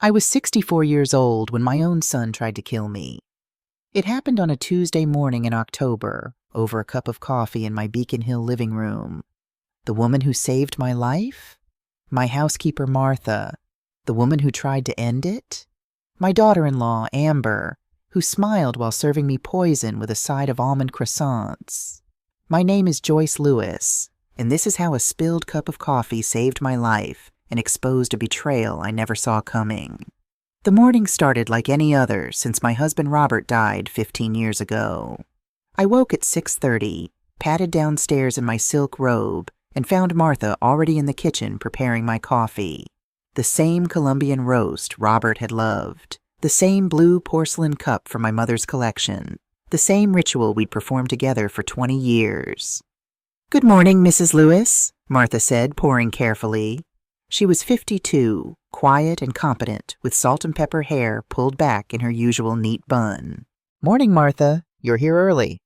I was 64 years old when my own son tried to kill me. It happened on a Tuesday morning in October, over a cup of coffee in my Beacon Hill living room. The woman who saved my life? My housekeeper, Martha. The woman who tried to end it? My daughter-in-law, Amber, who smiled while serving me poison with a side of almond croissants. My name is Joyce Lewis, and this is how a spilled cup of coffee saved my life and exposed a betrayal I never saw coming. The morning started like any other since my husband Robert died 15 years ago. I woke at 6:30, patted downstairs in my silk robe, and found Martha already in the kitchen preparing my coffee. The same Colombian roast Robert had loved, the same blue porcelain cup from my mother's collection, the same ritual we'd performed together for 20 years. "Good morning, Mrs. Lewis," Martha said, pouring carefully. She was 52, quiet and competent, with salt and pepper hair pulled back in her usual neat bun. "Morning, Martha. You're here early."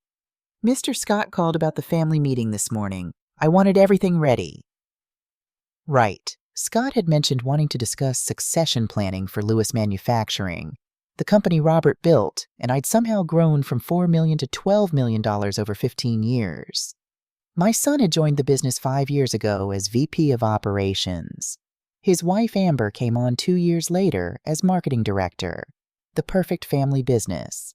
"Mr. Scott called about the family meeting this morning. I wanted everything ready." Right. Scott had mentioned wanting to discuss succession planning for Lewis Manufacturing, the company Robert built, and I'd somehow grown from $4 million to $12 million over 15 years. My son had joined the business 5 years ago as VP of Operations. His wife Amber came on 2 years later as Marketing Director. The perfect family business.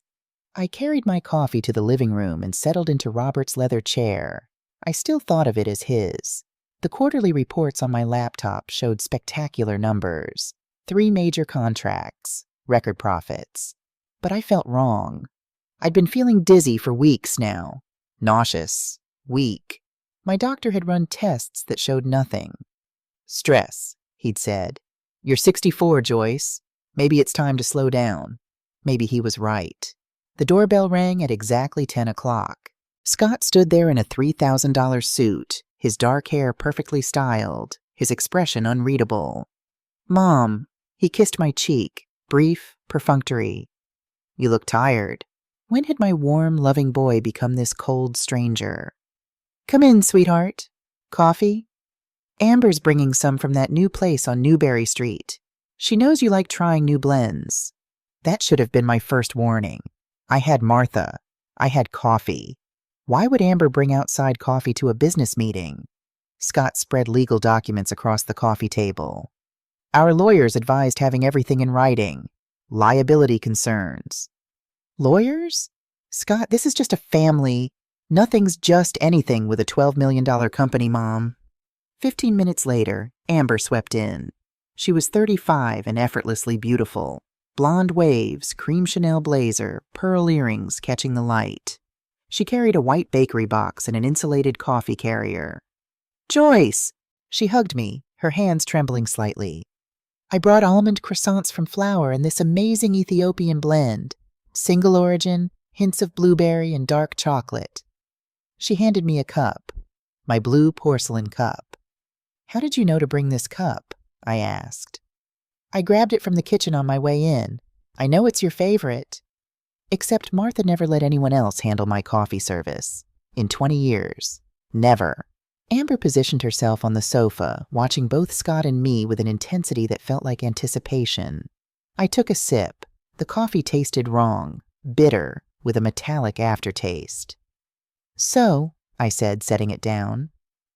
I carried my coffee to the living room and settled into Robert's leather chair. I still thought of it as his. The quarterly reports on my laptop showed spectacular numbers. 3 major contracts, record profits. But I felt wrong. I'd been feeling dizzy for weeks now. Nauseous. Weak. My doctor had run tests that showed nothing. "Stress," he'd said. "You're 64, Joyce. Maybe it's time to slow down." Maybe he was right. The doorbell rang at exactly 10 o'clock. Scott stood there in a $3,000 suit, his dark hair perfectly styled, his expression unreadable. "Mom," he kissed my cheek, brief, perfunctory. "You look tired." When had my warm, loving boy become this cold stranger? "Come in, sweetheart. Coffee?" "Amber's bringing some from that new place on Newberry Street. She knows you like trying new blends." That should have been my first warning. I had Martha. I had coffee. Why would Amber bring outside coffee to a business meeting? Scott spread legal documents across the coffee table. "Our lawyers advised having everything in writing. Liability concerns." "Lawyers? Scott, this is just a family. Nothing's just anything with a $12 million company, Mom." 15 minutes later, Amber swept in. She was 35 and effortlessly beautiful. Blonde waves, cream Chanel blazer, pearl earrings catching the light. She carried a white bakery box and an insulated coffee carrier. "Joyce!" She hugged me, her hands trembling slightly. "I brought almond croissants from Flour and this amazing Ethiopian blend. Single origin, hints of blueberry and dark chocolate." She handed me a cup, my blue porcelain cup. "How did you know to bring this cup?" I asked. "I grabbed it from the kitchen on my way in. I know it's your favorite." Except Martha never let anyone else handle my coffee service. In 20 years. Never. Amber positioned herself on the sofa, watching both Scott and me with an intensity that felt like anticipation. I took a sip. The coffee tasted wrong, bitter, with a metallic aftertaste. "So," I said, setting it down.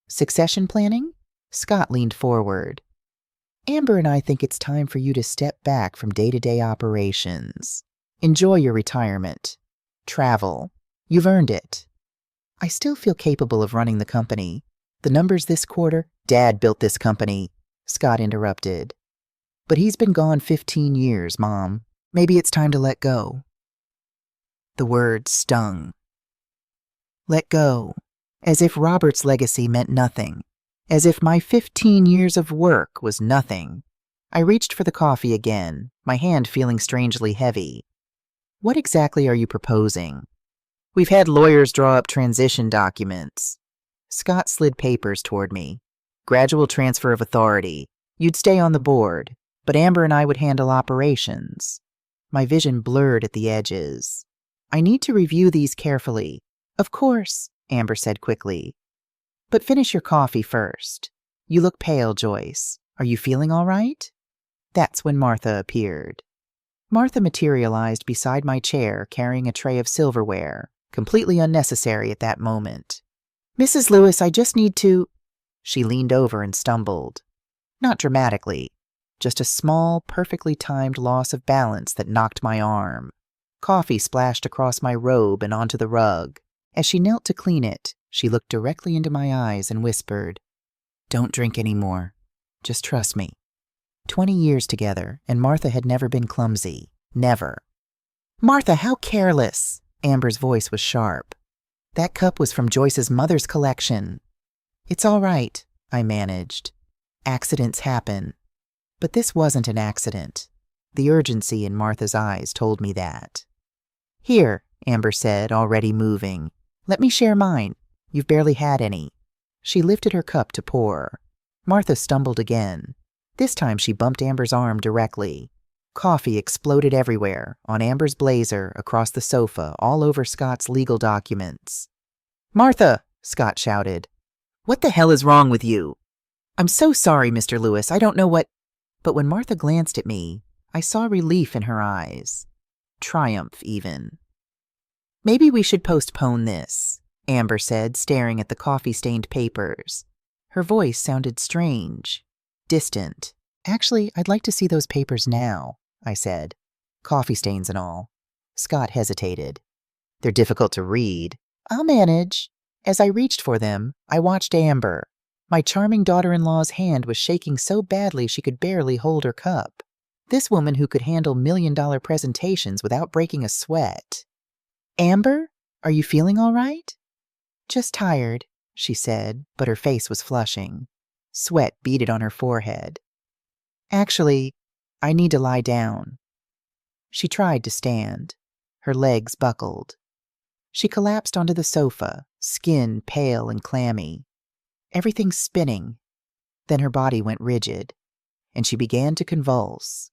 "Succession planning?" Scott leaned forward. "Amber and I think it's time for you to step back from day-to-day operations. Enjoy your retirement. Travel. You've earned it." "I still feel capable of running the company. The numbers this quarter—" "Dad built this company," Scott interrupted. "But he's been gone 15 years, Mom. Maybe it's time to let go." The word stung. Let go. As if Robert's legacy meant nothing. As if my 15 years of work was nothing. I reached for the coffee again, my hand feeling strangely heavy. "What exactly are you proposing?" "We've had lawyers draw up transition documents." Scott slid papers toward me. "Gradual transfer of authority. You'd stay on the board, but Amber and I would handle operations." My vision blurred at the edges. "I need to review these carefully." "Of course," Amber said quickly. "But finish your coffee first. You look pale, Joyce. Are you feeling all right?" That's when Martha appeared. Martha materialized beside my chair carrying a tray of silverware, completely unnecessary at that moment. "Mrs. Lewis, I just need to—" She leaned over and stumbled. Not dramatically, just a small, perfectly timed loss of balance that knocked my arm. Coffee splashed across my robe and onto the rug. As she knelt to clean it, she looked directly into my eyes and whispered, "Don't drink anymore. Just trust me." 20 years together, and Martha had never been clumsy. Never. "Martha, how careless!" Amber's voice was sharp. "That cup was from Joyce's mother's collection." "It's all right," I managed. "Accidents happen." But this wasn't an accident. The urgency in Martha's eyes told me that. "Here," Amber said, already moving. "Let me share mine. You've barely had any." She lifted her cup to pour. Martha stumbled again. This time she bumped Amber's arm directly. Coffee exploded everywhere, on Amber's blazer, across the sofa, all over Scott's legal documents. "Martha!" Scott shouted. "What the hell is wrong with you?" "I'm so sorry, Mr. Lewis. I don't know what—" But when Martha glanced at me, I saw relief in her eyes. Triumph, even. "Maybe we should postpone this," Amber said, staring at the coffee-stained papers. Her voice sounded strange. Distant. "Actually, I'd like to see those papers now," I said. "Coffee stains and all." Scott hesitated. "They're difficult to read." "I'll manage." As I reached for them, I watched Amber. My charming daughter-in-law's hand was shaking so badly she could barely hold her cup. This woman who could handle million-dollar presentations without breaking a sweat. "Amber, are you feeling all right?" "Just tired," she said, but her face was flushing. Sweat beaded on her forehead. "Actually, I need to lie down." She tried to stand. Her legs buckled. She collapsed onto the sofa, skin pale and clammy. Everything spinning. Then her body went rigid, and she began to convulse.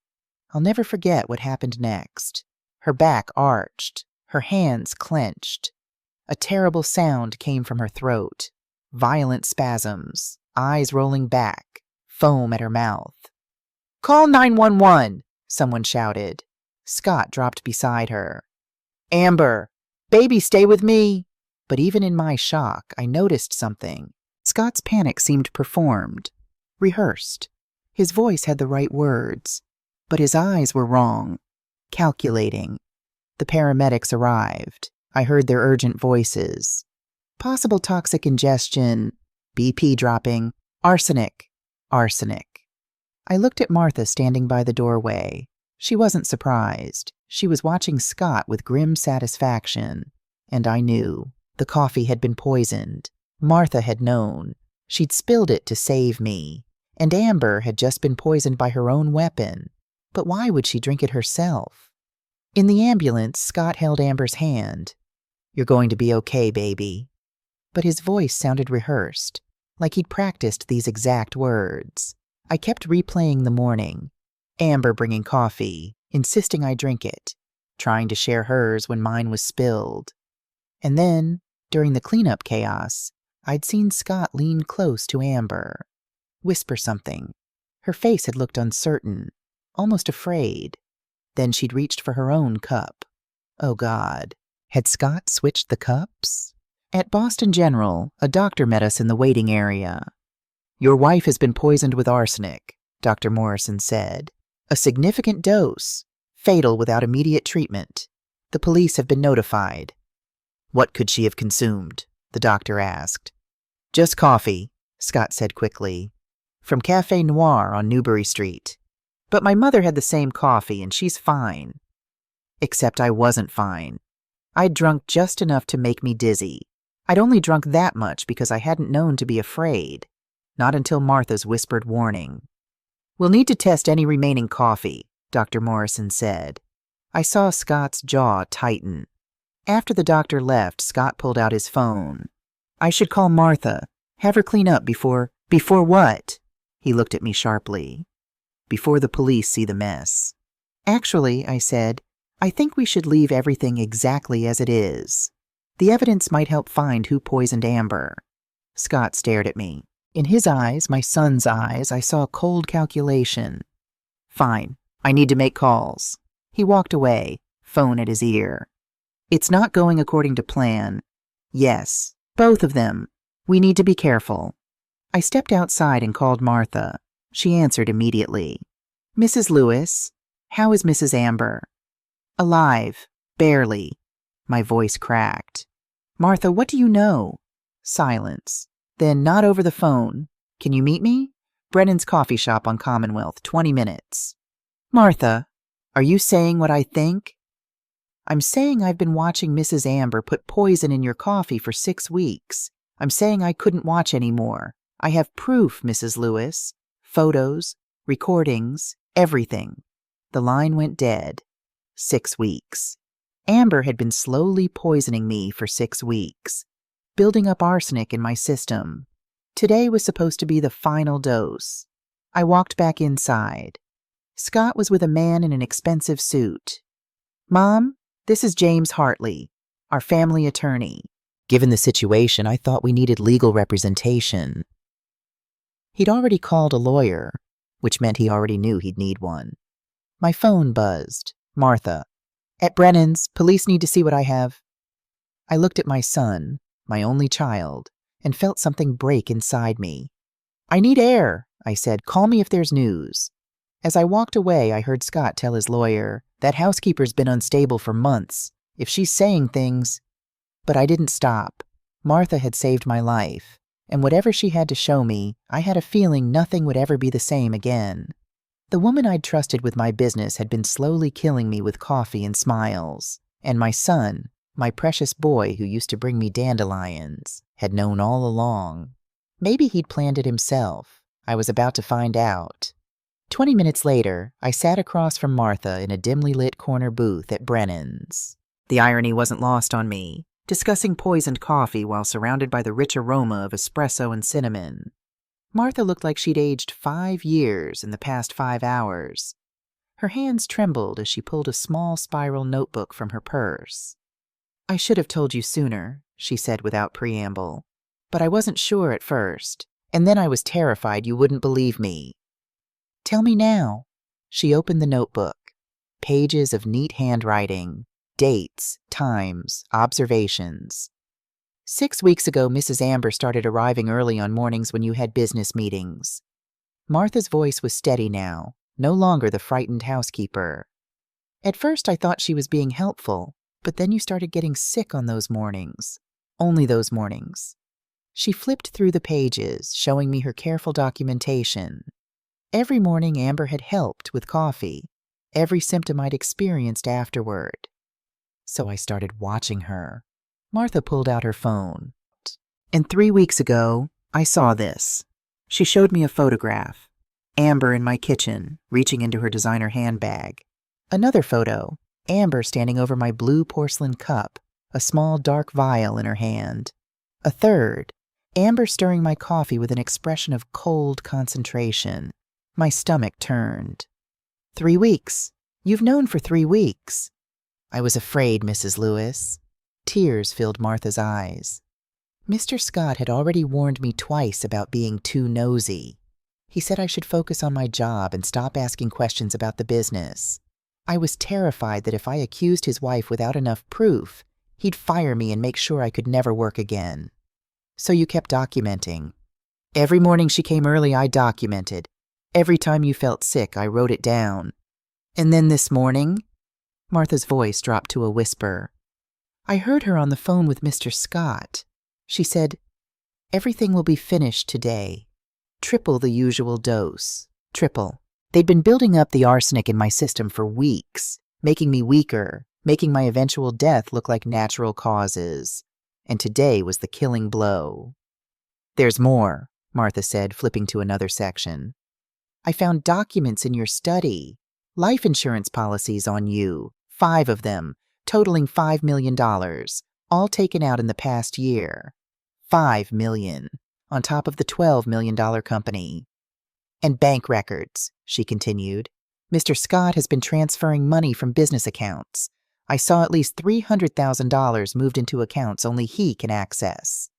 I'll never forget what happened next. Her back arched, her hands clenched. A terrible sound came from her throat. Violent spasms, eyes rolling back, foam at her mouth. "Call 911!" someone shouted. Scott dropped beside her. "Amber! Baby, stay with me!" But even in my shock, I noticed something. Scott's panic seemed performed, rehearsed. His voice had the right words, but his eyes were wrong, calculating. The paramedics arrived. I heard their urgent voices. "Possible toxic ingestion, BP dropping, arsenic, arsenic." I looked at Martha standing by the doorway. She wasn't surprised. She was watching Scott with grim satisfaction. And I knew. The coffee had been poisoned. Martha had known. She'd spilled it to save me. And Amber had just been poisoned by her own weapon. But why would she drink it herself? In the ambulance, Scott held Amber's hand. "You're going to be okay, baby." But his voice sounded rehearsed, like he'd practiced these exact words. I kept replaying the morning. Amber bringing coffee, insisting I drink it, trying to share hers when mine was spilled. And then, during the cleanup chaos, I'd seen Scott lean close to Amber, whisper something. Her face had looked uncertain, almost afraid. Then she'd reached for her own cup. Oh, God. Had Scott switched the cups? At Boston General, a doctor met us in the waiting area. "Your wife has been poisoned with arsenic," Dr. Morrison said. "A significant dose, fatal without immediate treatment. The police have been notified." "What could she have consumed?" the doctor asked. "Just coffee," Scott said quickly. "From Café Noir on Newbury Street. But my mother had the same coffee, and she's fine." Except I wasn't fine. I'd drunk just enough to make me dizzy. I'd only drunk that much because I hadn't known to be afraid. Not until Martha's whispered warning. "We'll need to test any remaining coffee," Dr. Morrison said. I saw Scott's jaw tighten. After the doctor left, Scott pulled out his phone. "I should call Martha. Have her clean up before—" "Before what?" He looked at me sharply. "Before the police see the mess." "Actually," I said, "I think we should leave everything exactly as it is. The evidence might help find who poisoned Amber." Scott stared at me. In his eyes, my son's eyes, I saw cold calculation. Fine. I need to make calls. He walked away, phone at his ear. It's not going according to plan. Yes, both of them. We need to be careful. I stepped outside and called Martha. She answered immediately. Mrs. Lewis, how is Mrs. Amber? Alive, barely. My voice cracked. Martha, what do you know? Silence. Then not over the phone. Can you meet me? Brennan's coffee shop on Commonwealth, 20 minutes. Martha, are you saying what I think? I'm saying I've been watching Mrs. Amber put poison in your coffee for 6 weeks. I'm saying I couldn't watch anymore. I have proof, Mrs. Lewis. Photos, recordings, everything. The line went dead. 6 weeks. Amber had been slowly poisoning me for 6 weeks, building up arsenic in my system. Today was supposed to be the final dose. I walked back inside. Scott was with a man in an expensive suit. Mom, this is James Hartley, our family attorney. Given the situation, I thought we needed legal representation. He'd already called a lawyer, which meant he already knew he'd need one. My phone buzzed. Martha. At Brennan's, police need to see what I have. I looked at my son, my only child, and felt something break inside me. I need air, I said. Call me if there's news. As I walked away, I heard Scott tell his lawyer, that housekeeper's been unstable for months. If she's saying things... But I didn't stop. Martha had saved my life, and whatever she had to show me, I had a feeling nothing would ever be the same again. The woman I'd trusted with my business had been slowly killing me with coffee and smiles, and my son, my precious boy who used to bring me dandelions, had known all along. Maybe he'd planned it himself. I was about to find out. 20 minutes later, I sat across from Martha in a dimly lit corner booth at Brennan's. The irony wasn't lost on me, discussing poisoned coffee while surrounded by the rich aroma of espresso and cinnamon. Martha looked like she'd aged 5 years in the past 5 hours. Her hands trembled as she pulled a small spiral notebook from her purse. I should have told you sooner, she said without preamble. But I wasn't sure at first, and then I was terrified you wouldn't believe me. Tell me now. She opened the notebook. Pages of neat handwriting, dates, times, observations. 6 weeks ago, Mrs. Amber started arriving early on mornings when you had business meetings. Martha's voice was steady now, no longer the frightened housekeeper. At first, I thought she was being helpful, but then you started getting sick on those mornings. Only those mornings. She flipped through the pages, showing me her careful documentation. Every morning, Amber had helped with coffee, every symptom I'd experienced afterward. So I started watching her. Martha pulled out her phone. And 3 weeks ago, I saw this. She showed me a photograph. Amber in my kitchen, reaching into her designer handbag. Another photo, Amber standing over my blue porcelain cup, a small dark vial in her hand. A third, Amber stirring my coffee with an expression of cold concentration. My stomach turned. 3 weeks. You've known for 3 weeks. I was afraid, Mrs. Lewis. Tears filled Martha's eyes. Mr. Scott had already warned me twice about being too nosy. He said I should focus on my job and stop asking questions about the business. I was terrified that if I accused his wife without enough proof, he'd fire me and make sure I could never work again. So you kept documenting. Every morning she came early, I documented. Every time you felt sick, I wrote it down. And then this morning, Martha's voice dropped to a whisper. I heard her on the phone with Mr. Scott. She said, everything will be finished today. Triple the usual dose. Triple. They'd been building up the arsenic in my system for weeks, making me weaker, making my eventual death look like natural causes. And today was the killing blow. There's more, Martha said, flipping to another section. I found documents in your study. Life insurance policies on you. 5 of them, totaling $5 million, all taken out in the past year. $5 million, on top of the $12 million company. And bank records, she continued. Mr. Scott has been transferring money from business accounts. I saw at least $300,000 moved into accounts only he can access.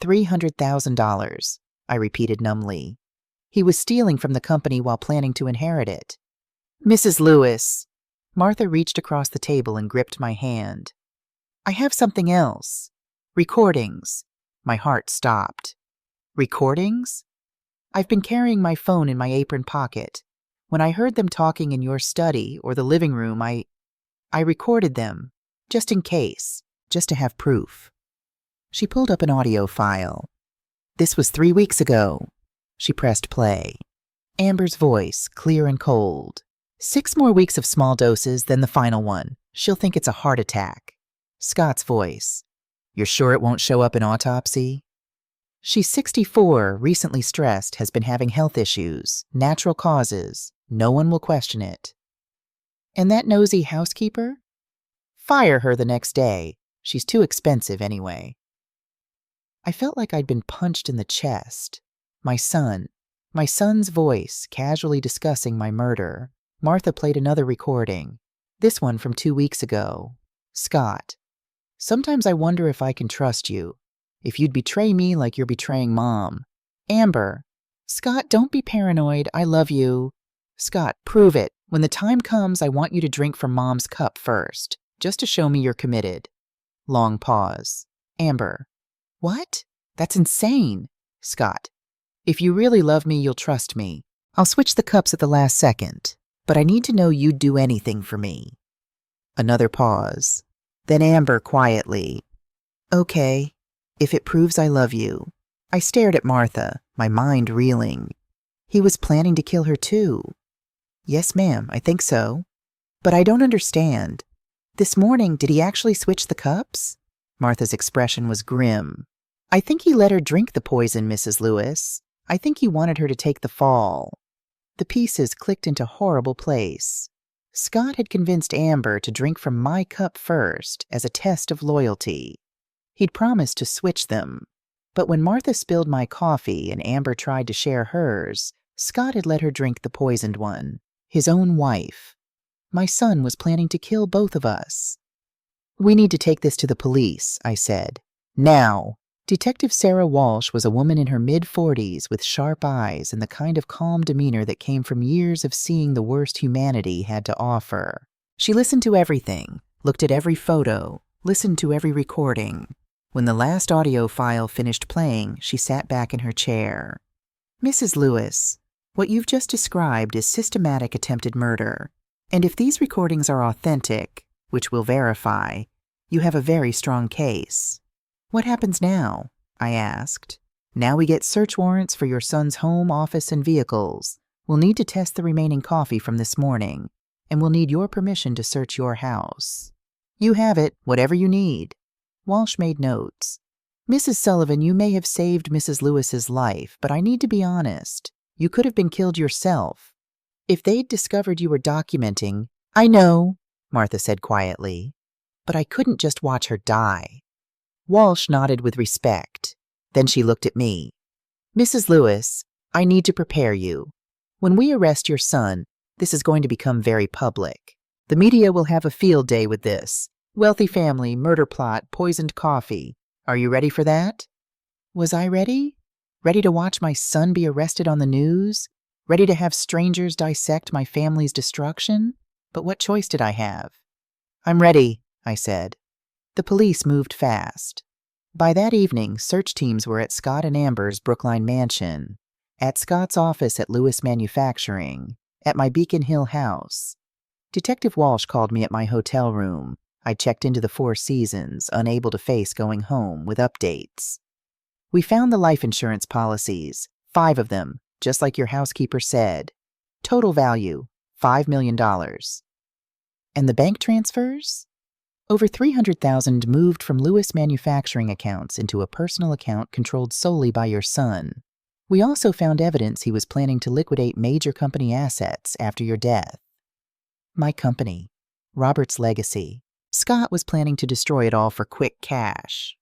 $300,000, I repeated numbly. He was stealing from the company while planning to inherit it. Mrs. Lewis. Martha reached across the table and gripped my hand. I have something else. Recordings. My heart stopped. Recordings? I've been carrying my phone in my apron pocket. When I heard them talking in your study or the living room, I recorded them, just in case, just to have proof. She pulled up an audio file. This was 3 weeks ago. She pressed play. Amber's voice, clear and cold. 6 more weeks of small doses, then the final one. She'll think it's a heart attack. Scott's voice. You're sure it won't show up in autopsy? She's 64, recently stressed, has been having health issues, natural causes. No one will question it. And that nosy housekeeper? Fire her the next day. She's too expensive anyway. I felt like I'd been punched in the chest. My son's voice, casually discussing my murder. Martha played another recording. This one from 2 weeks ago. Scott. Sometimes I wonder if I can trust you. If you'd betray me like you're betraying Mom. Amber. Scott, don't be paranoid. I love you. Scott, prove it. When the time comes, I want you to drink from Mom's cup first, just to show me you're committed. Long pause. Amber. What? That's insane. Scott. If you really love me, you'll trust me. I'll switch the cups at the last second, but I need to know you'd do anything for me. Another pause. Then Amber quietly. Okay, if it proves I love you. I stared at Martha, my mind reeling. He was planning to kill her too. Yes, ma'am, I think so. But I don't understand. This morning, did he actually switch the cups? Martha's expression was grim. I think he let her drink the poison, Mrs. Lewis. I think he wanted her to take the fall. The pieces clicked into horrible place. Scott had convinced Amber to drink from my cup first as a test of loyalty. He'd promised to switch them. But when Martha spilled my coffee and Amber tried to share hers, Scott had let her drink the poisoned one, his own wife. My son was planning to kill both of us. We need to take this to the police, I said. Now. Detective Sarah Walsh was a woman in her mid-40s with sharp eyes and the kind of calm demeanor that came from years of seeing the worst humanity had to offer. She listened to everything, looked at every photo, listened to every recording. When the last audio file finished playing, she sat back in her chair. Mrs. Lewis, what you've just described is systematic attempted murder. And if these recordings are authentic, which we'll verify, you have a very strong case. What happens now? I asked. Now we get search warrants for your son's home, office, and vehicles. We'll need to test the remaining coffee from this morning, and we'll need your permission to search your house. You have it, whatever you need. Walsh made notes. Mrs. Sullivan, you may have saved Mrs. Lewis's life, but I need to be honest. You could have been killed yourself. If they'd discovered you were documenting... I know, Martha said quietly, but I couldn't just watch her die. Walsh nodded with respect. Then she looked at me. Mrs. Lewis, I need to prepare you. When we arrest your son, this is going to become very public. The media will have a field day with this. Wealthy family, murder plot, poisoned coffee. Are you ready for that? Was I ready? Ready to watch my son be arrested on the news? Ready to have strangers dissect my family's destruction? But what choice did I have? I'm ready, I said. The police moved fast. By that evening, search teams were at Scott and Amber's Brookline mansion, at Scott's office at Lewis Manufacturing, at my Beacon Hill house. Detective Walsh called me at my hotel room. I checked into the Four Seasons, unable to face going home, with updates. We found the life insurance policies, 5 of them, just like your housekeeper said. Total value, $5 million. And the bank transfers? Over $300,000 moved from Lewis Manufacturing accounts into a personal account controlled solely by your son. We also found evidence he was planning to liquidate major company assets after your death. My company, Robert's legacy. Scott was planning to destroy it all for quick cash.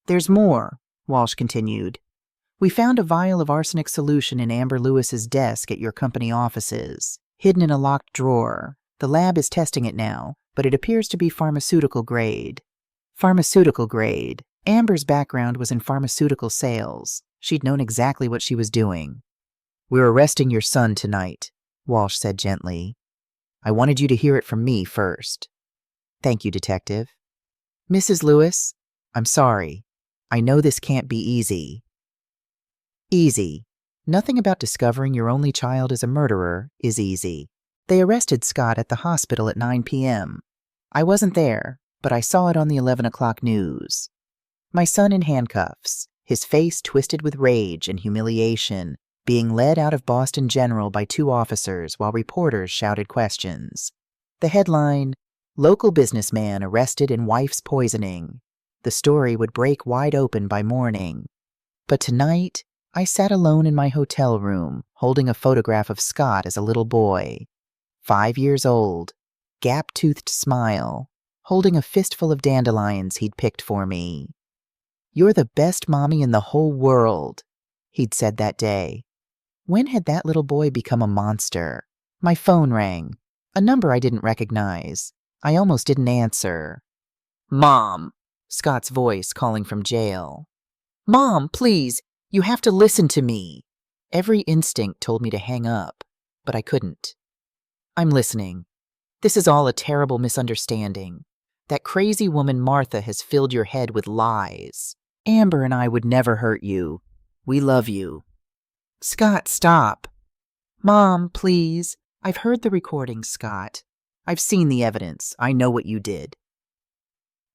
There's more, Walsh continued. We found a vial of arsenic solution in Amber Lewis's desk at your company offices, hidden in a locked drawer. The lab is testing it now, but it appears to be pharmaceutical grade. Pharmaceutical grade. Amber's background was in pharmaceutical sales. She'd known exactly what she was doing. We're arresting your son tonight, Walsh said gently. I wanted you to hear it from me first." "Thank you, Detective." "Mrs. Lewis, I'm sorry. I know this can't be easy." Easy. Nothing about discovering your only child is a murderer is easy. They arrested Scott at the hospital at 9 p.m. I wasn't there, but I saw it on the 11 o'clock news. My son in handcuffs, his face twisted with rage and humiliation, being led out of Boston General by 2 officers while reporters shouted questions. The headline, "Local businessman arrested in wife's poisoning." The story would break wide open by morning. But tonight, I sat alone in my hotel room, holding a photograph of Scott as a little boy. 5 years old, gap-toothed smile, holding a fistful of dandelions he'd picked for me. "You're the best mommy in the whole world," he'd said that day. When had that little boy become a monster? My phone rang. A number I didn't recognize. I almost didn't answer. "Mom," Scott's voice calling from jail. "Mom, please, you have to listen to me." Every instinct told me to hang up, but I couldn't. "I'm listening. This is all a terrible misunderstanding. That crazy woman Martha has filled your head with lies. Amber and I would never hurt you. We love you." "Scott, stop." "Mom, please. I've heard the recording, Scott. I've seen the evidence. I know what you did."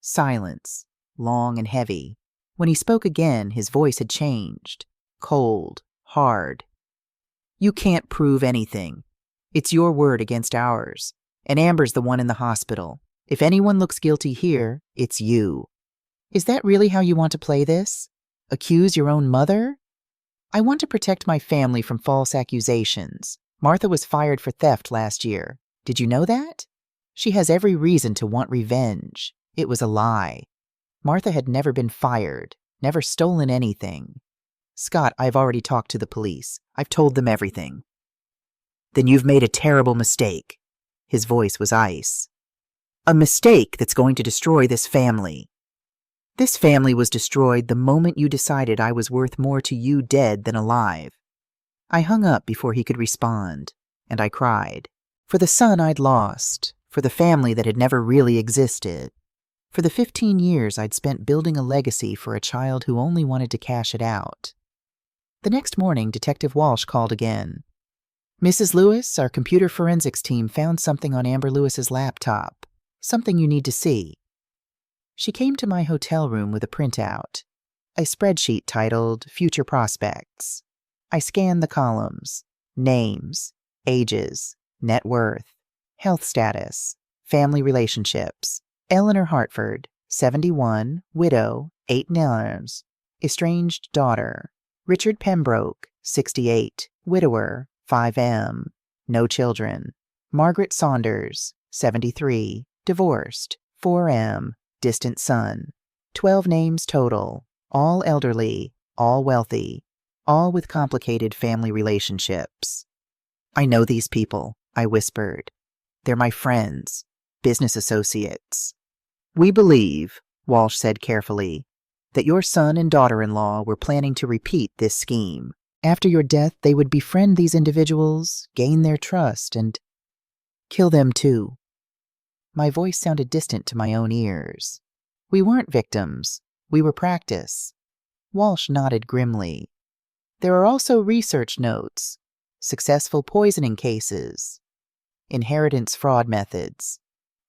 Silence, long and heavy. When he spoke again, his voice had changed. Cold, hard. "You can't prove anything. It's your word against ours. And Amber's the one in the hospital. If anyone looks guilty here, it's you. Is that really how you want to play this? Accuse your own mother?" "I want to protect my family from false accusations. Martha was fired for theft last year. Did you know that? She has every reason to want revenge. It was a lie. Martha had never been fired, never stolen anything. Scott, I've already talked to the police. I've told them everything." "Then you've made a terrible mistake." His voice was ice. "A mistake that's going to destroy this family. This family was destroyed the moment you decided I was worth more to you dead than alive." I hung up before he could respond, and I cried. For the son I'd lost, for the family that had never really existed, for the 15 years I'd spent building a legacy for a child who only wanted to cash it out. The next morning, Detective Walsh called again. "Mrs. Lewis, our computer forensics team found something on Amber Lewis's laptop. Something you need to see." She came to my hotel room with a printout, a spreadsheet titled Future Prospects. I scanned the columns: names, ages, net worth, health status, family relationships. Eleanor Hartford, 71, widow, 8 nillers, estranged daughter. Richard Pembroke, 68, widower, 5M, no children. Margaret Saunders, 73, divorced, 4M, distant son. 12 names total, all elderly, all wealthy, all with complicated family relationships. "I know these people," I whispered. "They're my friends, business associates." "We believe," Walsh said carefully, "that your son and daughter-in-law were planning to repeat this scheme. After your death, they would befriend these individuals, gain their trust, and kill them too." My voice sounded distant to my own ears. "We weren't victims. We were practice." Walsh nodded grimly. "There are also research notes, successful poisoning cases, inheritance fraud methods,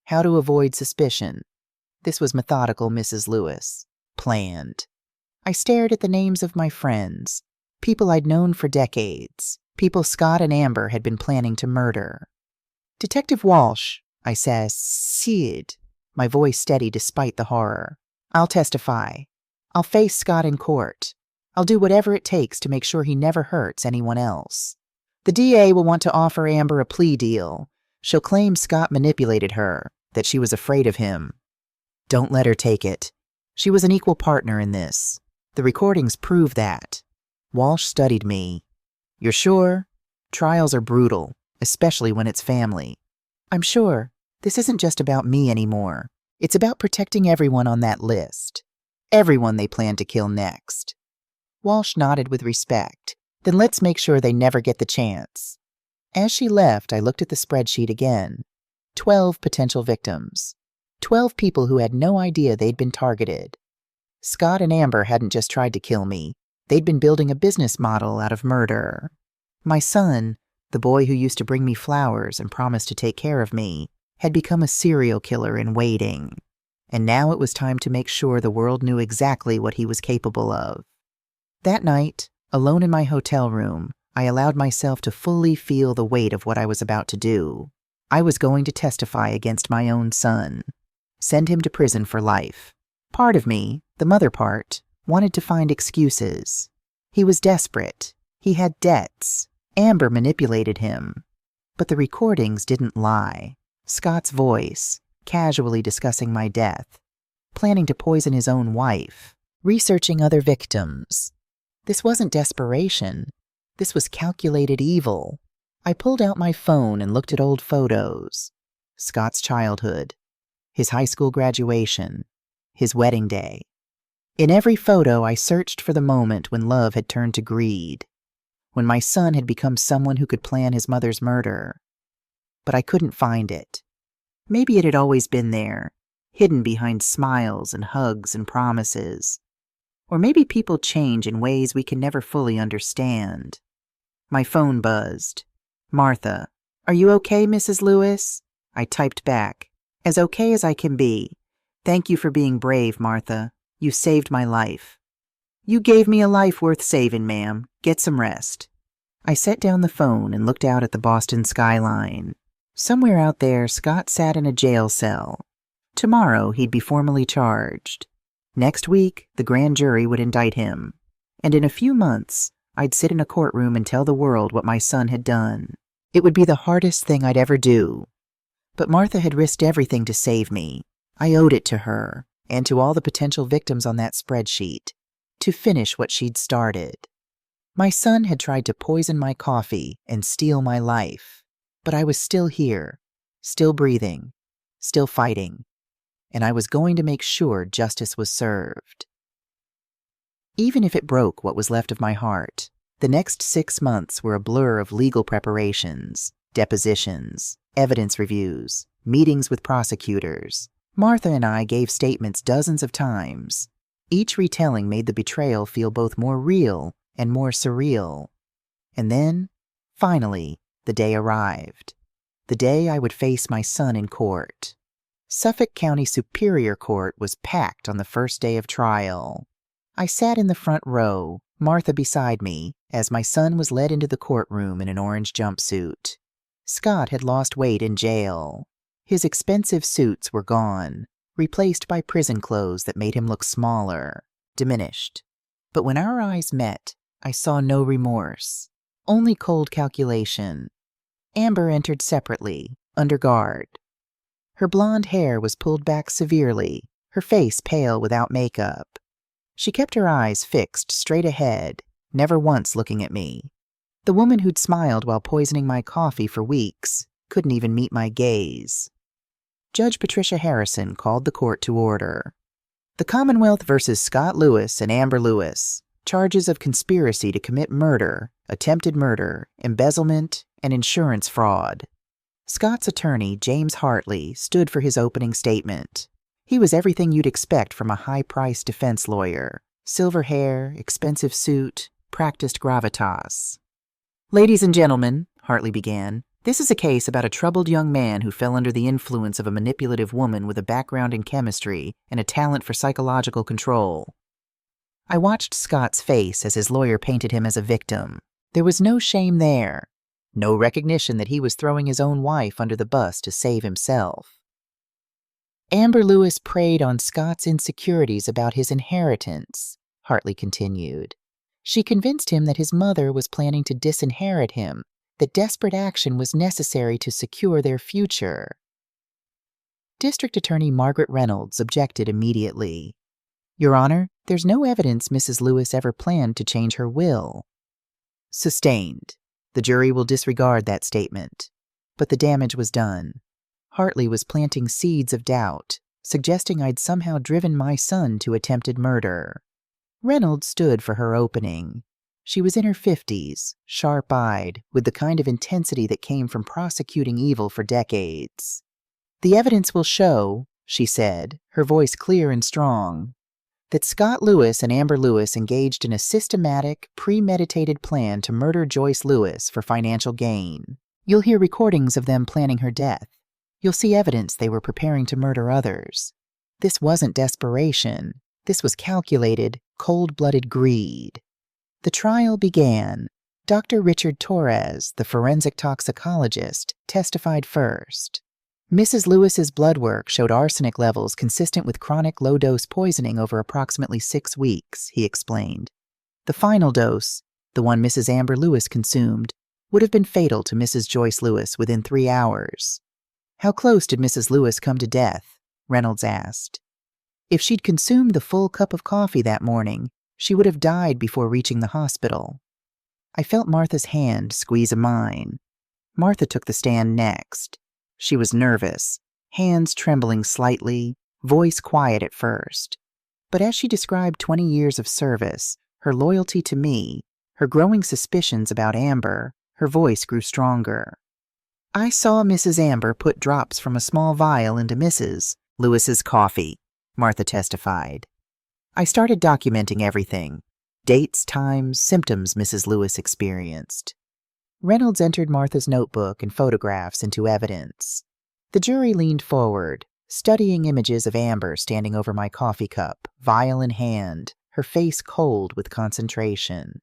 how to avoid suspicion." This was methodical, Mrs. Lewis. Planned. I stared at the names of my friends, people I'd known for decades, people Scott and Amber had been planning to murder. "Detective Walsh," I said, "Sid," my voice steady despite the horror. "I'll testify. I'll face Scott in court. I'll do whatever it takes to make sure he never hurts anyone else. The DA will want to offer Amber a plea deal. She'll claim Scott manipulated her, that she was afraid of him. Don't let her take it. She was an equal partner in this. The recordings prove that." Walsh studied me. "You're sure? Trials are brutal, especially when it's family." "I'm sure. This isn't just about me anymore. It's about protecting everyone on that list. Everyone they plan to kill next." Walsh nodded with respect. "Then let's make sure they never get the chance." As she left, I looked at the spreadsheet again. 12 potential victims. 12 people who had no idea they'd been targeted. Scott and Amber hadn't just tried to kill me. They'd been building a business model out of murder. My son, the boy who used to bring me flowers and promised to take care of me, had become a serial killer in waiting. And now it was time to make sure the world knew exactly what he was capable of. That night, alone in my hotel room, I allowed myself to fully feel the weight of what I was about to do. I was going to testify against my own son, send him to prison for life. Part of me, the mother part, wanted to find excuses. He was desperate. He had debts. Amber manipulated him. But the recordings didn't lie. Scott's voice, casually discussing my death, planning to poison his own wife, researching other victims. This wasn't desperation. This was calculated evil. I pulled out my phone and looked at old photos. Scott's childhood, his high school graduation, his wedding day. In every photo, I searched for the moment when love had turned to greed, when my son had become someone who could plan his mother's murder. But I couldn't find it. Maybe it had always been there, hidden behind smiles and hugs and promises. Or maybe people change in ways we can never fully understand. My phone buzzed. "Martha, are you okay, Mrs. Lewis?" I typed back, "As okay as I can be. Thank you for being brave, Martha. You saved my life." "You gave me a life worth saving, ma'am. Get some rest." I set down the phone and looked out at the Boston skyline. Somewhere out there, Scott sat in a jail cell. Tomorrow, he'd be formally charged. Next week, the grand jury would indict him. And in a few months, I'd sit in a courtroom and tell the world what my son had done. It would be the hardest thing I'd ever do. But Martha had risked everything to save me. I owed it to her, and to all the potential victims on that spreadsheet, to finish what she'd started. My son had tried to poison my coffee and steal my life, but I was still here, still breathing, still fighting, and I was going to make sure justice was served. Even if it broke what was left of my heart, the next 6 months were a blur of legal preparations, depositions, evidence reviews, meetings with prosecutors. Martha and I gave statements dozens of times. Each retelling made the betrayal feel both more real and more surreal. And then, finally, the day arrived. The day I would face my son in court. Suffolk County Superior Court was packed on the first day of trial. I sat in the front row, Martha beside me, as my son was led into the courtroom in an orange jumpsuit. Scott had lost weight in jail. His expensive suits were gone, replaced by prison clothes that made him look smaller, diminished. But when our eyes met, I saw no remorse, only cold calculation. Amber entered separately, under guard. Her blonde hair was pulled back severely, her face pale without makeup. She kept her eyes fixed straight ahead, never once looking at me. The woman who'd smiled while poisoning my coffee for weeks couldn't even meet my gaze. Judge Patricia Harrison called the court to order. The Commonwealth versus Scott Lewis and Amber Lewis. Charges of conspiracy to commit murder, attempted murder, embezzlement, and insurance fraud. Scott's attorney, James Hartley, stood for his opening statement. He was everything you'd expect from a high-priced defense lawyer. Silver hair, expensive suit, practiced gravitas. "Ladies and gentlemen," Hartley began, "this is a case about a troubled young man who fell under the influence of a manipulative woman with a background in chemistry and a talent for psychological control." I watched Scott's face as his lawyer painted him as a victim. There was no shame there, no recognition that he was throwing his own wife under the bus to save himself. Amber Lewis preyed on Scott's insecurities about his inheritance, Hartley continued. She convinced him that his mother was planning to disinherit him, that desperate action was necessary to secure their future. District Attorney Margaret Reynolds objected immediately. "Your Honor, there's no evidence Mrs. Lewis ever planned to change her will." Sustained. The jury will disregard that statement. But the damage was done. Hartley was planting seeds of doubt, suggesting I'd somehow driven my son to attempted murder. Reynolds stood for her opening. She was in her 50s, sharp-eyed, with the kind of intensity that came from prosecuting evil for decades. The evidence will show, she said, her voice clear and strong, that Scott Lewis and Amber Lewis engaged in a systematic, premeditated plan to murder Joyce Lewis for financial gain. You'll hear recordings of them planning her death. You'll see evidence they were preparing to murder others. This wasn't desperation. This was calculated, cold-blooded greed. The trial began. Dr. Richard Torres, the forensic toxicologist, testified first. Mrs. Lewis's blood work showed arsenic levels consistent with chronic low-dose poisoning over approximately 6 weeks, he explained. The final dose, the one Mrs. Amber Lewis consumed, would have been fatal to Mrs. Joyce Lewis within 3 hours. How close did Mrs. Lewis come to death? Reynolds asked. If she'd consumed the full cup of coffee that morning, she would have died before reaching the hospital. I felt Martha's hand squeeze mine. Martha took the stand next. She was nervous, hands trembling slightly, voice quiet at first. But as she described 20 years of service, her loyalty to me, her growing suspicions about Amber, her voice grew stronger. I saw Mrs. Amber put drops from a small vial into Mrs. Lewis's coffee, Martha testified. I started documenting everything. Dates, times, symptoms Mrs. Lewis experienced. Reynolds entered Martha's notebook and photographs into evidence. The jury leaned forward, studying images of Amber standing over my coffee cup, vial in hand, her face cold with concentration.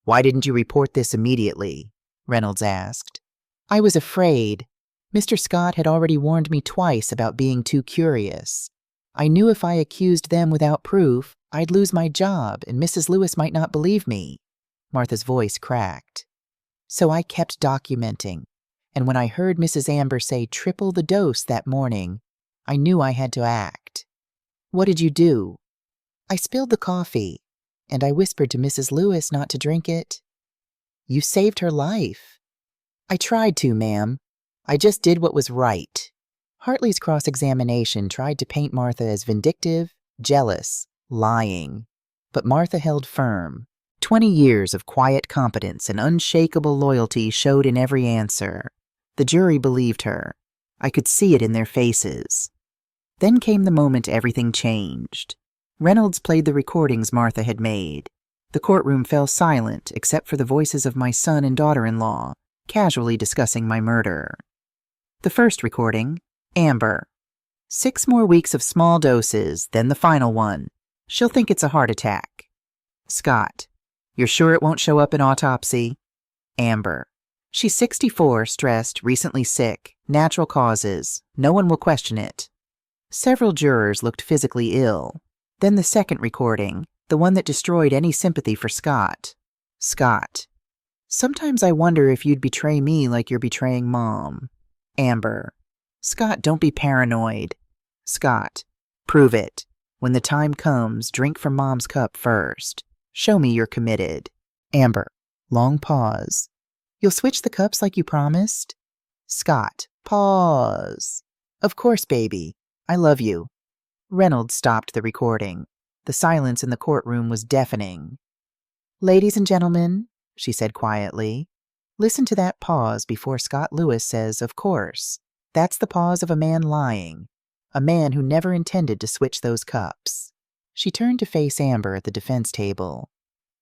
"Why didn't you report this immediately?" Reynolds asked. "I was afraid. Mr. Scott had already warned me twice about being too curious. I knew if I accused them without proof, I'd lose my job and Mrs. Lewis might not believe me." Martha's voice cracked. "So I kept documenting, and when I heard Mrs. Amber say triple the dose that morning, I knew I had to act." "What did you do?" "I spilled the coffee, and I whispered to Mrs. Lewis not to drink it." "You saved her life." "I tried to, ma'am. I just did what was right." Hartley's cross-examination tried to paint Martha as vindictive, jealous, lying. But Martha held firm. 20 years of quiet competence and unshakable loyalty showed in every answer. The jury believed her. I could see it in their faces. Then came the moment everything changed. Reynolds played the recordings Martha had made. The courtroom fell silent except for the voices of my son and daughter-in-law, casually discussing my murder. The first recording, Amber. 6 more weeks of small doses, then the final one. She'll think it's a heart attack. Scott. You're sure it won't show up in autopsy? Amber. She's 64, stressed, recently sick, natural causes. No one will question it. Several jurors looked physically ill. Then the second recording, the one that destroyed any sympathy for Scott. Scott. Sometimes I wonder if you'd betray me like you're betraying Mom. Amber. Scott, don't be paranoid. Scott. Prove it. When the time comes, drink from Mom's cup first. Show me you're committed. Amber. Long pause. You'll switch the cups like you promised? Scott. Pause. Of course, baby. I love you. Reynolds stopped the recording. The silence in the courtroom was deafening. Ladies and gentlemen, she said quietly, listen to that pause before Scott Lewis says, of course. That's the pause of a man lying. A man who never intended to switch those cups. She turned to face Amber at the defense table.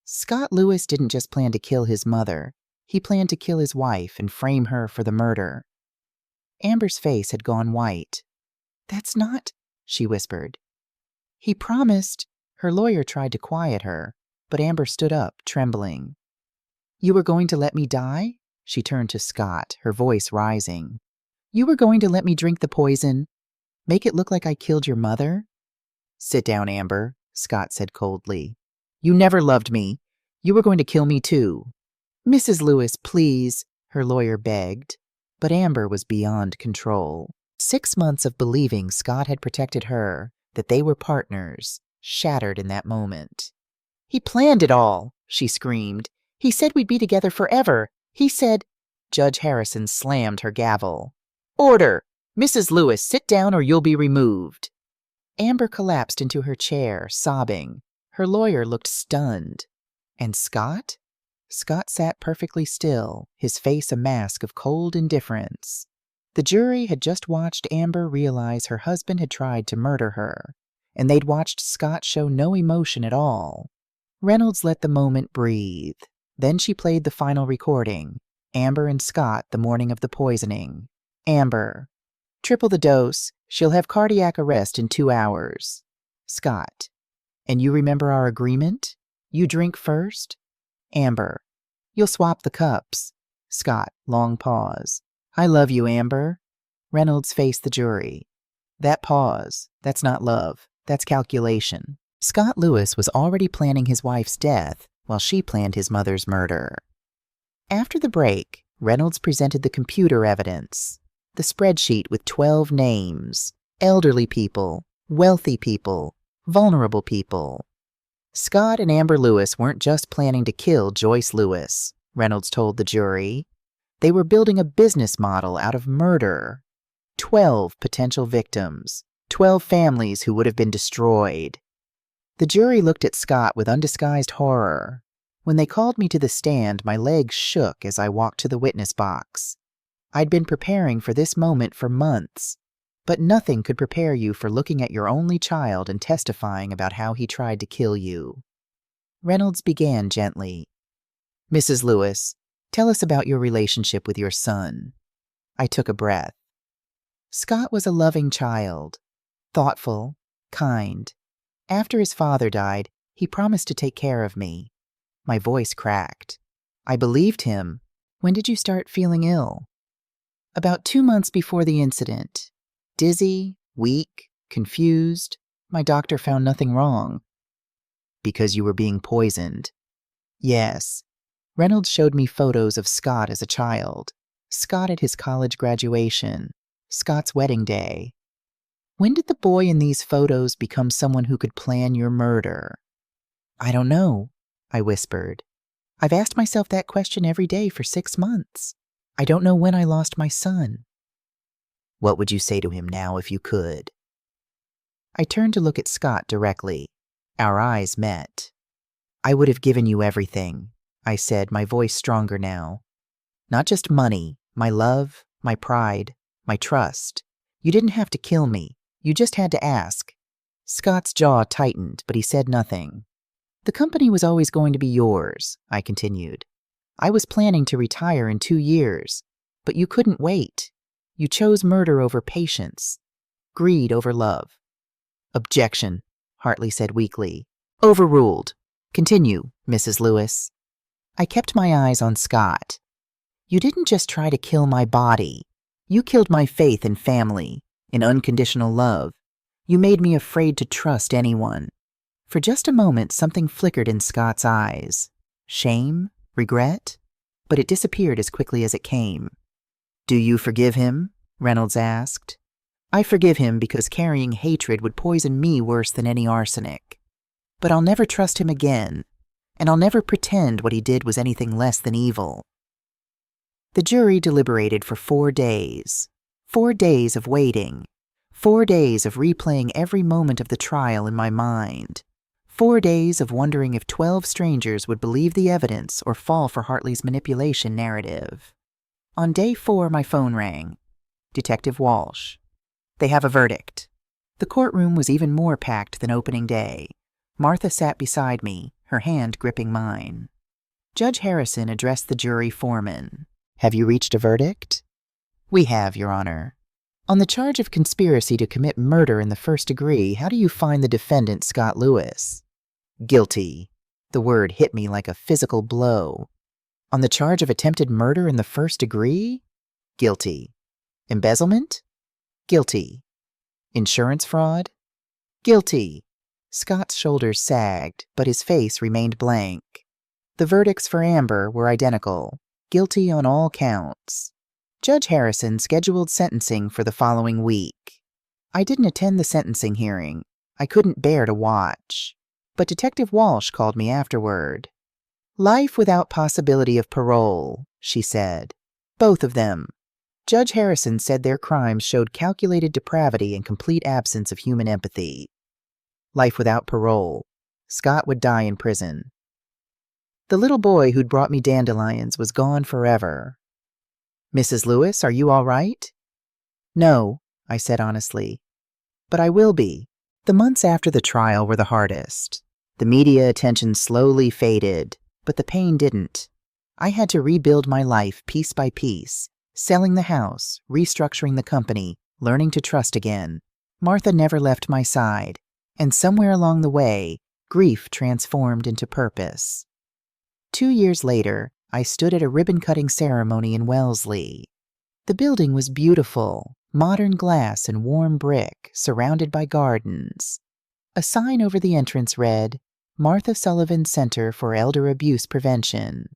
Scott Lewis didn't just plan to kill his mother. He planned to kill his wife and frame her for the murder. Amber's face had gone white. That's not, she whispered. He promised. Her lawyer tried to quiet her, but Amber stood up, trembling. You were going to let me die? She turned to Scott, her voice rising. You were going to let me drink the poison? Make it look like I killed your mother? Sit down, Amber, Scott said coldly. You never loved me. You were going to kill me too. Mrs. Lewis, please, her lawyer begged. But Amber was beyond control. 6 months of believing Scott had protected her, that they were partners, shattered in that moment. He planned it all, she screamed. He said we'd be together forever. He said... Judge Harrison slammed her gavel. Order! Mrs. Lewis, sit down or you'll be removed. Amber collapsed into her chair, sobbing. Her lawyer looked stunned. And Scott? Scott sat perfectly still, his face a mask of cold indifference. The jury had just watched Amber realize her husband had tried to murder her, and they'd watched Scott show no emotion at all. Reynolds let the moment breathe. Then she played the final recording. Amber and Scott the morning of the poisoning. Amber: triple the dose. She'll have cardiac arrest in 2 hours. Scott: and you remember our agreement? You drink first? Amber: you'll swap the cups. Scott: long pause. I love you, Amber. Reynolds faced the jury. That pause, that's not love. That's calculation. Scott Lewis was already planning his wife's death while she planned his mother's murder. After the break, Reynolds presented the computer evidence. The spreadsheet with 12 names: elderly people, wealthy people, vulnerable people. Scott and Amber Lewis weren't just planning to kill Joyce Lewis, Reynolds told the jury. They were building a business model out of murder. 12 potential victims, 12 families who would have been destroyed. The jury looked at Scott with undisguised horror. When they called me to the stand, my legs shook as I walked to the witness box. I'd been preparing for this moment for months, but nothing could prepare you for looking at your only child and testifying about how he tried to kill you. Reynolds began gently. Mrs. Lewis, tell us about your relationship with your son. I took a breath. Scott was a loving child, thoughtful, kind. After his father died, he promised to take care of me. My voice cracked. I believed him. When did you start feeling ill? About 2 months before the incident. Dizzy, weak, confused. My doctor found nothing wrong. Because you were being poisoned. Yes. Reynolds showed me photos of Scott as a child. Scott at his college graduation. Scott's wedding day. When did the boy in these photos become someone who could plan your murder? I don't know, I whispered. I've asked myself that question every day for 6 months. I don't know when I lost my son. What would you say to him now if you could? I turned to look at Scott directly. Our eyes met. I would have given you everything, I said, my voice stronger now. Not just money, my love, my pride, my trust. You didn't have to kill me. You just had to ask. Scott's jaw tightened, but he said nothing. The company was always going to be yours, I continued. I was planning to retire in 2 years, but you couldn't wait. You chose murder over patience, greed over love. Objection, Hartley said weakly. Overruled. Continue, Mrs. Lewis. I kept my eyes on Scott. You didn't just try to kill my body. You killed my faith in family, in unconditional love. You made me afraid to trust anyone. For just a moment, something flickered in Scott's eyes. Shame? Regret? But it disappeared as quickly as it came. Do you forgive him? Reynolds asked. I forgive him because carrying hatred would poison me worse than any arsenic. But I'll never trust him again, and I'll never pretend what he did was anything less than evil. The jury deliberated for 4 days. 4 days of waiting. 4 days of replaying every moment of the trial in my mind. 4 days of wondering if 12 strangers would believe the evidence or fall for Hartley's manipulation narrative. On day 4, my phone rang. Detective Walsh. They have a verdict. The courtroom was even more packed than opening day. Martha sat beside me, her hand gripping mine. Judge Harrison addressed the jury foreman. Have you reached a verdict? We have, Your Honor. On the charge of conspiracy to commit murder in the first degree, how do you find the defendant, Scott Lewis? Guilty. The word hit me like a physical blow. On the charge of attempted murder in the first degree? Guilty. Embezzlement? Guilty. Insurance fraud? Guilty. Scott's shoulders sagged, but his face remained blank. The verdicts for Amber were identical. Guilty on all counts. Judge Harrison scheduled sentencing for the following week. I didn't attend the sentencing hearing. I couldn't bear to watch. But Detective Walsh called me afterward. Life without possibility of parole, she said. Both of them. Judge Harrison said their crimes showed calculated depravity and complete absence of human empathy. Life without parole. Scott would die in prison. The little boy who'd brought me dandelions was gone forever. Mrs. Lewis, are you all right? No, I said honestly. But I will be. The months after the trial were the hardest. The media attention slowly faded, but the pain didn't. I had to rebuild my life piece by piece, selling the house, restructuring the company, learning to trust again. Martha never left my side, and somewhere along the way, grief transformed into purpose. 2 years later, I stood at a ribbon-cutting ceremony in Wellesley. The building was beautiful, modern glass and warm brick, surrounded by gardens. A sign over the entrance read, Martha Sullivan Center for Elder Abuse Prevention.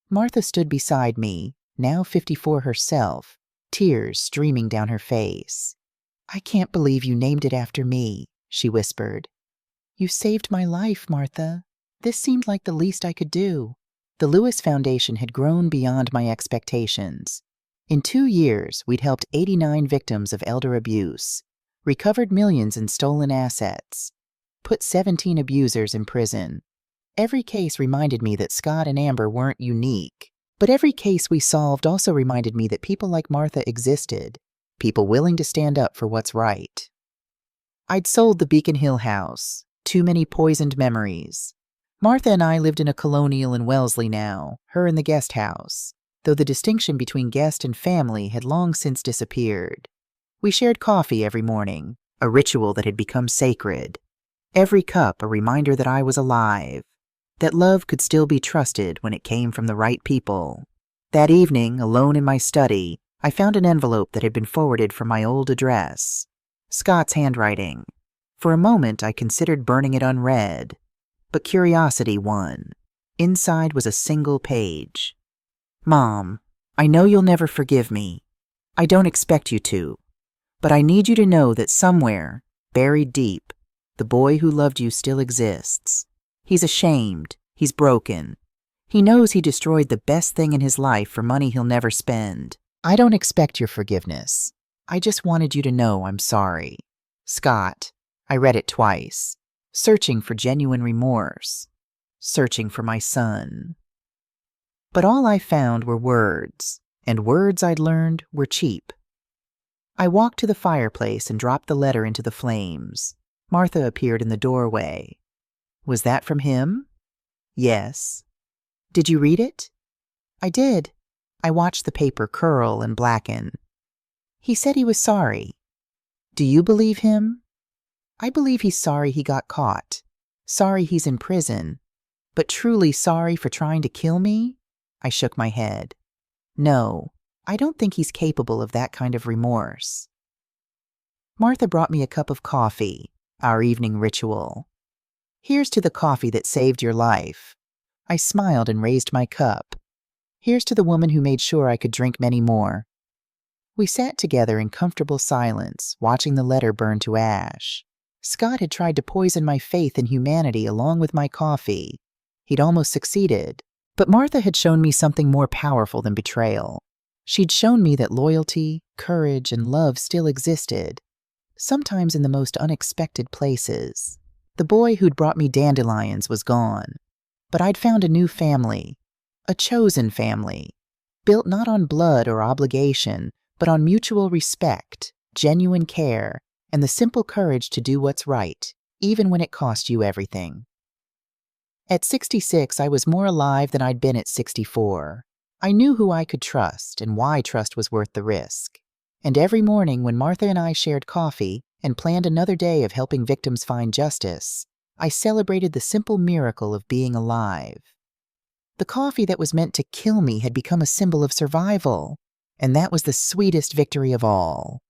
Martha stood beside me, now 54 herself, tears streaming down her face. I can't believe you named it after me, she whispered. You saved my life, Martha. This seemed like the least I could do. The Lewis Foundation had grown beyond my expectations. In 2 years, we'd helped 89 victims of elder abuse, recovered millions in stolen assets, put 17 abusers in prison. Every case reminded me that Scott and Amber weren't unique, but every case we solved also reminded me that people like Martha existed, people willing to stand up for what's right. I'd sold the Beacon Hill house, too many poisoned memories. Martha and I lived in a colonial in Wellesley now, her in the guest house, though the distinction between guest and family had long since disappeared. We shared coffee every morning, a ritual that had become sacred. Every cup a reminder that I was alive, that love could still be trusted when it came from the right people. That evening, alone in my study, I found an envelope that had been forwarded from my old address. Scott's handwriting. For a moment, I considered burning it unread, but curiosity won. Inside was a single page. Mom, I know you'll never forgive me. I don't expect you to, but I need you to know that somewhere, buried deep, the boy who loved you still exists. He's ashamed. He's broken. He knows he destroyed the best thing in his life for money he'll never spend. I don't expect your forgiveness. I just wanted you to know I'm sorry. Scott. I read it twice, searching for genuine remorse, searching for my son. But all I found were words, and words I'd learned were cheap. I walked to the fireplace and dropped the letter into the flames. Martha appeared in the doorway. Was that from him? Yes. Did you read it? I did. I watched the paper curl and blacken. He said he was sorry. Do you believe him? I believe he's sorry he got caught, sorry he's in prison, but truly sorry for trying to kill me? I shook my head. No, I don't think he's capable of that kind of remorse. Martha brought me a cup of coffee, our evening ritual. Here's to the coffee that saved your life. I smiled and raised my cup. Here's to the woman who made sure I could drink many more. We sat together in comfortable silence, watching the letter burn to ash. Scott had tried to poison my faith in humanity along with my coffee. He'd almost succeeded. But Martha had shown me something more powerful than betrayal. She'd shown me that loyalty, courage, and love still existed, sometimes in the most unexpected places. The boy who'd brought me dandelions was gone, but I'd found a new family, a chosen family, built not on blood or obligation, but on mutual respect, genuine care, and the simple courage to do what's right, even when it cost you everything. At 66, I was more alive than I'd been at 64. I knew who I could trust and why trust was worth the risk. And every morning when Martha and I shared coffee and planned another day of helping victims find justice, I celebrated the simple miracle of being alive. The coffee that was meant to kill me had become a symbol of survival, and that was the sweetest victory of all.